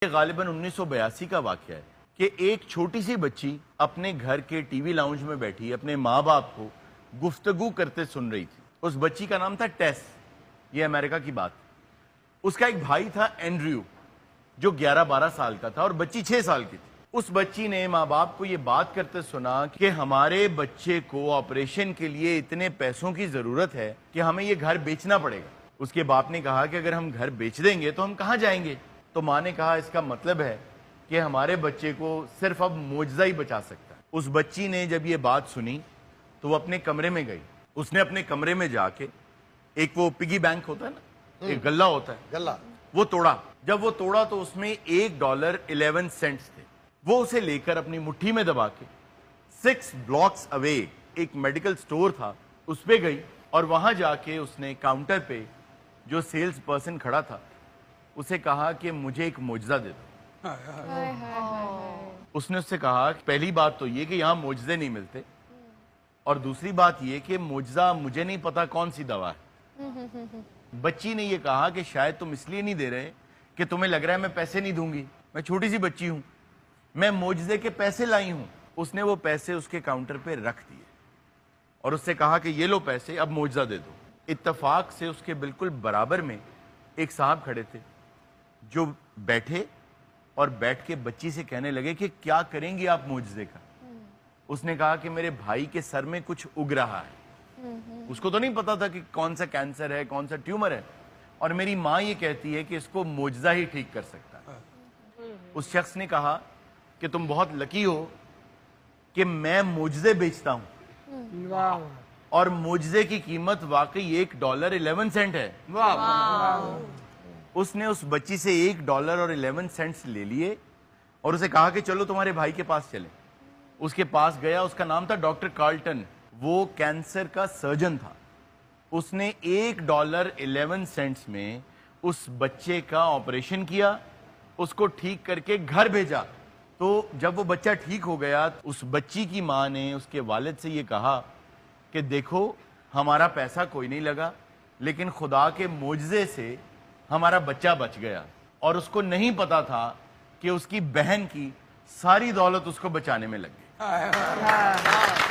یہ غالباً 1982 کا واقعہ ہے کہ ایک چھوٹی سی بچی اپنے گھر کے ٹی وی لاؤنج میں بیٹھی اپنے ماں باپ کو گفتگو کرتے سن رہی تھی. اس بچی کا نام تھا ٹیس. یہ امریکہ کی بات. اس کا ایک بھائی تھا اینڈریو جو 11-12 سال کا تھا اور بچی 6 سال کی تھی. اس بچی نے ماں باپ کو یہ بات کرتے سنا کہ ہمارے بچے کو آپریشن کے لیے اتنے پیسوں کی ضرورت ہے کہ ہمیں یہ گھر بیچنا پڑے گا. اس کے باپ نے کہا کہ اگر ہم گھر بیچ دیں گے تو ہم کہاں جائیں گے؟ تو ماں نے کہا اس کا مطلب ہے کہ ہمارے بچے کو صرف اب معجزہ ہی بچا سکتا ہے. اس بچی نے جب یہ بات سنی تو وہ اپنے کمرے میں گئی. اس نے اپنے کمرے میں جا کے ایک وہ پگی بینک ہوتا ہے نا, ایک گلہ ہوتا ہے, گلہ وہ توڑا. جب وہ توڑا تو اس میں $1.11 تھے. وہ اسے لے کر اپنی مٹھی میں دبا کے 6 بلاکس اوے ایک میڈیکل سٹور تھا اس پہ گئی اور وہاں جا کے اس نے کاؤنٹر پہ جو سیلز پرسن کھڑا تھا اسے کہا کہ مجھے ایک معجزہ دے دو. اس نے اس سے کہا کہ پہلی بات تو یہ کہ یہاں معجزے نہیں ملتے, اور دوسری بات یہ کہ معجزہ مجھے نہیں پتا کون سی دوا ہے. بچی نے یہ کہا کہ شاید تم اس لیے نہیں دے رہے کہ تمہیں لگ رہا ہے میں پیسے نہیں دوں گی, میں چھوٹی سی بچی ہوں, میں معجزے کے پیسے لائی ہوں. اس نے وہ پیسے اس کے کاؤنٹر پہ رکھ دیے اور اس سے کہا کہ یہ لو پیسے, اب معجزہ دے دو. اتفاق سے اس کے بالکل برابر میں ایک صاحب کھڑے تھے جو بیٹھے اور بیٹھ کے بچی سے کہنے لگے کہ کیا کریں گی آپ معجزے کا؟ اس نے کہا کہ میرے بھائی کے سر میں کچھ اگ رہا ہے. اس کو تو نہیں پتا تھا کہ کون سا کینسر ہے, کون سا ٹیومر ہے, اور میری ماں یہ کہتی ہے کہ اس کو معجزہ ہی ٹھیک کر سکتا ہے. اس شخص نے کہا کہ تم بہت لکی ہو کہ میں معجزے بیچتا ہوں, اور معجزے کی قیمت واقعی $1.11 ہے. اس نے اس بچی سے $1.11 لے لیے اور اسے کہا کہ چلو تمہارے بھائی کے پاس چلیں. اس کے پاس گیا, اس کا نام تھا ڈاکٹر کارلٹن, وہ کینسر کا سرجن تھا. اس نے $1.11 میں اس بچے کا آپریشن کیا, اس کو ٹھیک کر کے گھر بھیجا. تو جب وہ بچہ ٹھیک ہو گیا, اس بچی کی ماں نے اس کے والد سے یہ کہا کہ دیکھو ہمارا پیسہ کوئی نہیں لگا, لیکن خدا کے معجزے سے ہمارا بچہ بچ گیا. اور اس کو نہیں پتا تھا کہ اس کی بہن کی ساری دولت اس کو بچانے میں لگ گئی.